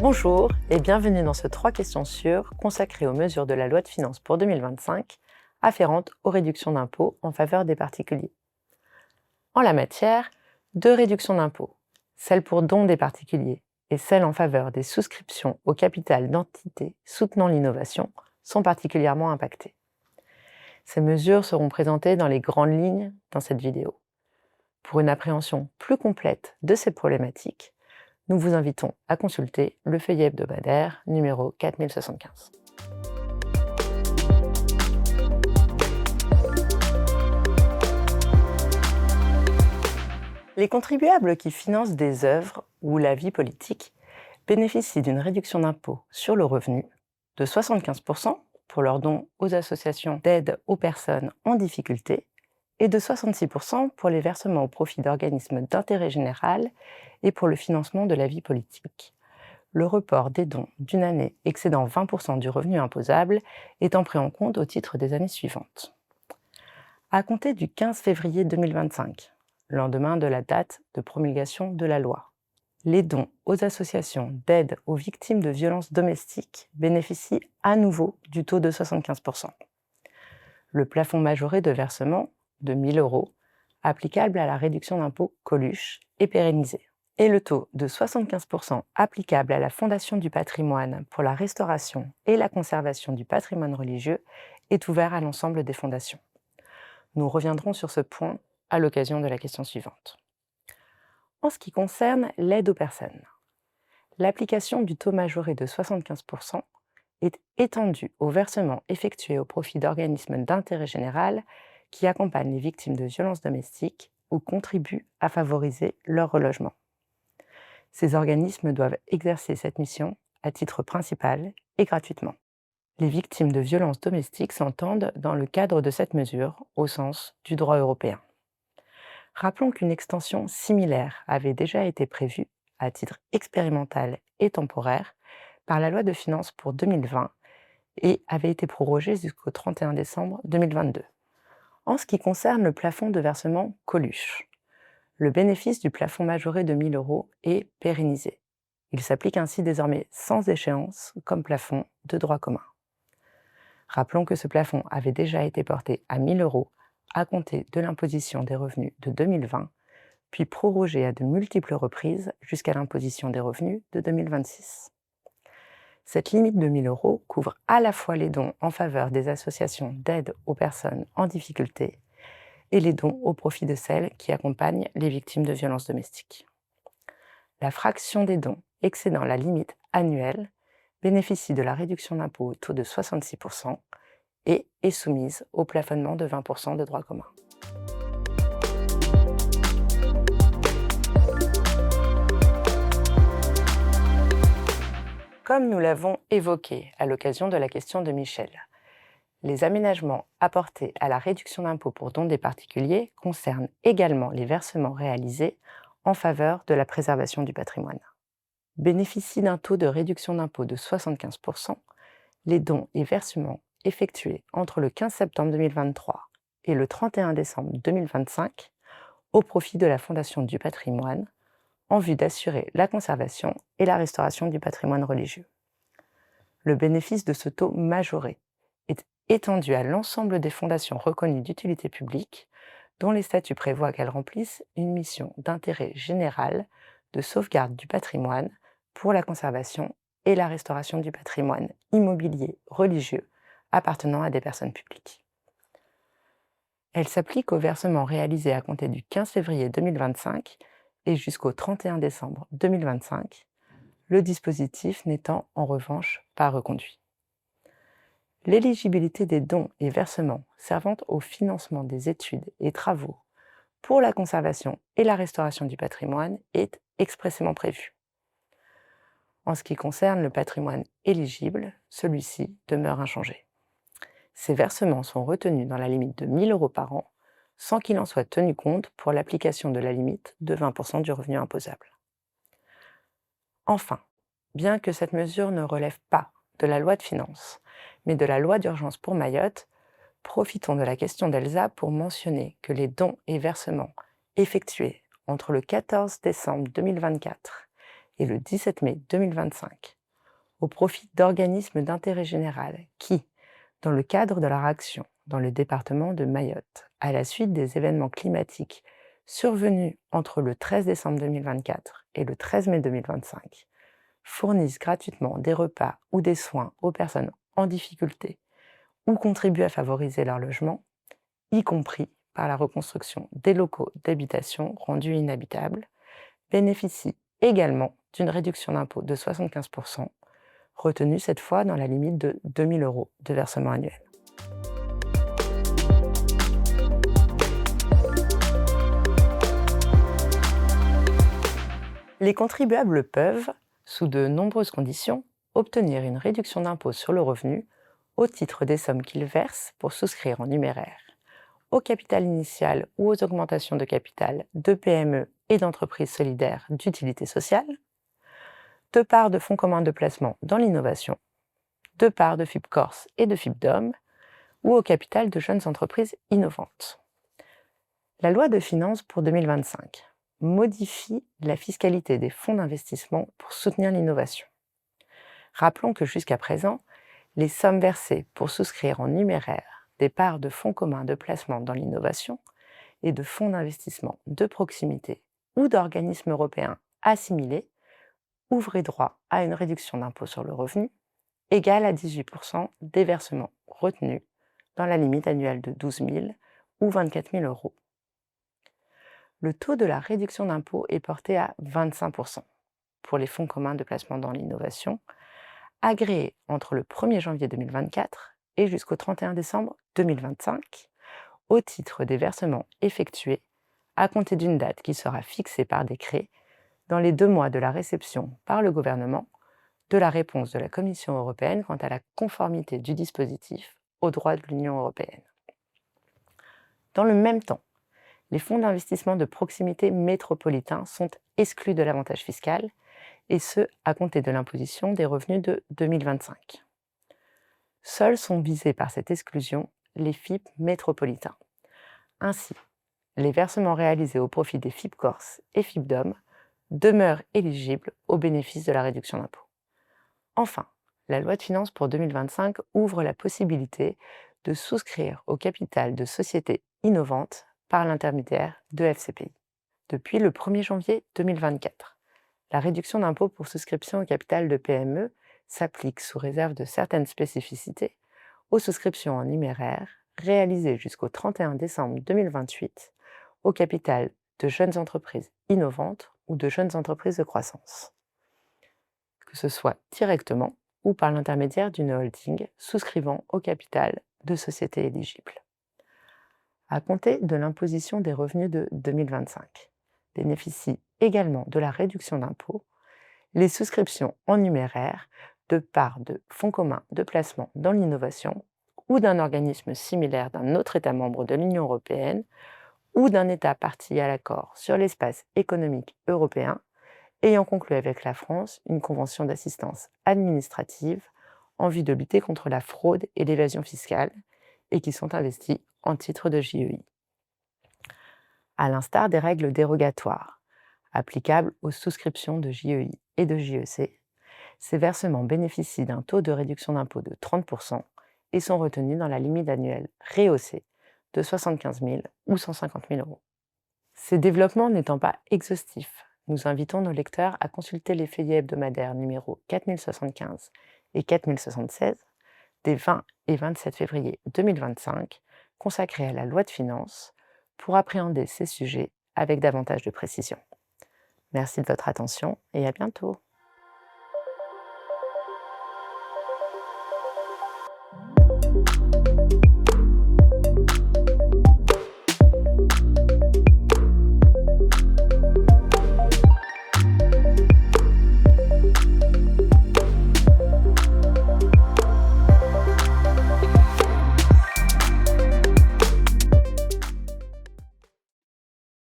Bonjour et bienvenue dans ce 3 questions sûres consacré aux mesures de la loi de finances pour 2025 afférentes aux réductions d'impôts en faveur des particuliers. En la matière, 2 réductions d'impôts, celle pour dons des particuliers et celle en faveur des souscriptions au capital d'entités soutenant l'innovation, sont particulièrement impactées. Ces mesures seront présentées dans les grandes lignes dans cette vidéo. Pour une appréhension plus complète de ces problématiques, nous vous invitons à consulter le feuillet hebdomadaire numéro 4075. Les contribuables qui financent des œuvres ou la vie politique bénéficient d'une réduction d'impôt sur le revenu de 75% pour leurs dons aux associations d'aide aux personnes en difficulté et de 66% pour les versements au profit d'organismes d'intérêt général et pour le financement de la vie politique. Le report des dons d'une année excédant 20% du revenu imposable étant pris en compte au titre des années suivantes. À compter du 15 février 2025, lendemain de la date de promulgation de la loi, les dons aux associations d'aide aux victimes de violences domestiques bénéficient à nouveau du taux de 75%. Le plafond majoré de versement de 1 000 €, applicable à la réduction d'impôt Coluche, est pérennisé. Et le taux de 75% applicable à la Fondation du patrimoine pour la restauration et la conservation du patrimoine religieux est ouvert à l'ensemble des fondations. Nous reviendrons sur ce point à l'occasion de la question suivante. En ce qui concerne l'aide aux personnes, l'application du taux majoré de 75% est étendue aux versements effectués au profit d'organismes d'intérêt général qui accompagnent les victimes de violences domestiques ou contribuent à favoriser leur relogement. Ces organismes doivent exercer cette mission à titre principal et gratuitement. Les victimes de violences domestiques s'entendent dans le cadre de cette mesure au sens du droit européen. Rappelons qu'une extension similaire avait déjà été prévue à titre expérimental et temporaire par la loi de finances pour 2020 et avait été prorogée jusqu'au 31 décembre 2022. En ce qui concerne le plafond de versement Coluche, le bénéfice du plafond majoré de 1 000 € est pérennisé. Il s'applique ainsi désormais sans échéance comme plafond de droit commun. Rappelons que ce plafond avait déjà été porté à 1 000 € à compter de l'imposition des revenus de 2020, puis prorogé à de multiples reprises jusqu'à l'imposition des revenus de 2026. Cette limite de 1 000 € couvre à la fois les dons en faveur des associations d'aide aux personnes en difficulté et les dons au profit de celles qui accompagnent les victimes de violences domestiques. La fraction des dons excédant la limite annuelle bénéficie de la réduction d'impôt au taux de 66% et est soumise au plafonnement de 20% de droit commun. Comme nous l'avons évoqué à l'occasion de la question de Michel, les aménagements apportés à la réduction d'impôt pour dons des particuliers concernent également les versements réalisés en faveur de la préservation du patrimoine. Bénéficient d'un taux de réduction d'impôt de 75%, les dons et versements effectués entre le 15 septembre 2023 et le 31 décembre 2025 au profit de la Fondation du patrimoine en vue d'assurer la conservation et la restauration du patrimoine religieux. Le bénéfice de ce taux majoré est étendu à l'ensemble des fondations reconnues d'utilité publique dont les statuts prévoient qu'elles remplissent une mission d'intérêt général de sauvegarde du patrimoine pour la conservation et la restauration du patrimoine immobilier religieux appartenant à des personnes publiques. Elle s'applique aux versements réalisés à compter du 15 février 2025 et jusqu'au 31 décembre 2025, le dispositif n'étant en revanche pas reconduit. L'éligibilité des dons et versements servant au financement des études et travaux pour la conservation et la restauration du patrimoine est expressément prévue. En ce qui concerne le patrimoine éligible, celui-ci demeure inchangé. Ces versements sont retenus dans la limite de 1 000 € par an, sans qu'il en soit tenu compte pour l'application de la limite de 20% du revenu imposable. Enfin, bien que cette mesure ne relève pas de la loi de finances, mais de la loi d'urgence pour Mayotte, profitons de la question d'Elsa pour mentionner que les dons et versements effectués entre le 14 décembre 2024 et le 17 mai 2025, au profit d'organismes d'intérêt général qui, dans le cadre de leur action dans le département de Mayotte, à la suite des événements climatiques survenus entre le 13 décembre 2024 et le 13 mai 2025, fournissent gratuitement des repas ou des soins aux personnes en difficulté ou contribuent à favoriser leur logement, y compris par la reconstruction des locaux d'habitation rendus inhabitables, bénéficient également d'une réduction d'impôt de 75%, retenue cette fois dans la limite de 2 000 € de versement annuel. Les contribuables peuvent, sous de nombreuses conditions, obtenir une réduction d'impôt sur le revenu au titre des sommes qu'ils versent pour souscrire en numéraire au capital initial ou aux augmentations de capital de PME et d'entreprises solidaires d'utilité sociale, de parts de fonds communs de placement dans l'innovation, de parts de FIP-Corse et de FIP-Dom, ou au capital de jeunes entreprises innovantes. La loi de finances pour 2025 modifie la fiscalité des fonds d'investissement pour soutenir l'innovation. Rappelons que jusqu'à présent, les sommes versées pour souscrire en numéraire des parts de fonds communs de placement dans l'innovation et de fonds d'investissement de proximité ou d'organismes européens assimilés ouvraient droit à une réduction d'impôt sur le revenu égale à 18% des versements retenus dans la limite annuelle de 12 000 ou 24 000 €. Le taux de la réduction d'impôt est porté à 25% pour les fonds communs de placement dans l'innovation, agréés entre le 1er janvier 2024 et jusqu'au 31 décembre 2025, au titre des versements effectués à compter d'une date qui sera fixée par décret dans les 2 mois de la réception par le gouvernement de la réponse de la Commission européenne quant à la conformité du dispositif aux droits de l'Union européenne. Dans le même temps, les fonds d'investissement de proximité métropolitains sont exclus de l'avantage fiscal, et ce, à compter de l'imposition des revenus de 2025. Seuls sont visés par cette exclusion les FIP métropolitains. Ainsi, les versements réalisés au profit des FIP-Corse et FIP-Dom demeurent éligibles au bénéfice de la réduction d'impôt. Enfin, la loi de finances pour 2025 ouvre la possibilité de souscrire au capital de sociétés innovantes par l'intermédiaire de FCPI. Depuis le 1er janvier 2024, la réduction d'impôt pour souscription au capital de PME s'applique sous réserve de certaines spécificités aux souscriptions en numéraire réalisées jusqu'au 31 décembre 2028 au capital de jeunes entreprises innovantes ou de jeunes entreprises de croissance, que ce soit directement ou par l'intermédiaire d'une holding souscrivant au capital de sociétés éligibles. À compter de l'imposition des revenus de 2025, bénéficient également de la réduction d'impôt les souscriptions en numéraire de parts de fonds communs de placement dans l'innovation ou d'un organisme similaire d'un autre État membre de l'Union européenne ou d'un État partie à l'accord sur l'espace économique européen ayant conclu avec la France une convention d'assistance administrative en vue de lutter contre la fraude et l'évasion fiscale et qui sont investis en titre de JEI. À l'instar des règles dérogatoires applicables aux souscriptions de JEI et de JEC, ces versements bénéficient d'un taux de réduction d'impôt de 30% et sont retenus dans la limite annuelle rehaussée de 75 000 ou 150 000 €. Ces développements n'étant pas exhaustifs, nous invitons nos lecteurs à consulter les feuillets hebdomadaires numéros 4075 et 4076 des 20 et 27 février 2025 consacrés à la loi de finances pour appréhender ces sujets avec davantage de précision. Merci de votre attention et à bientôt.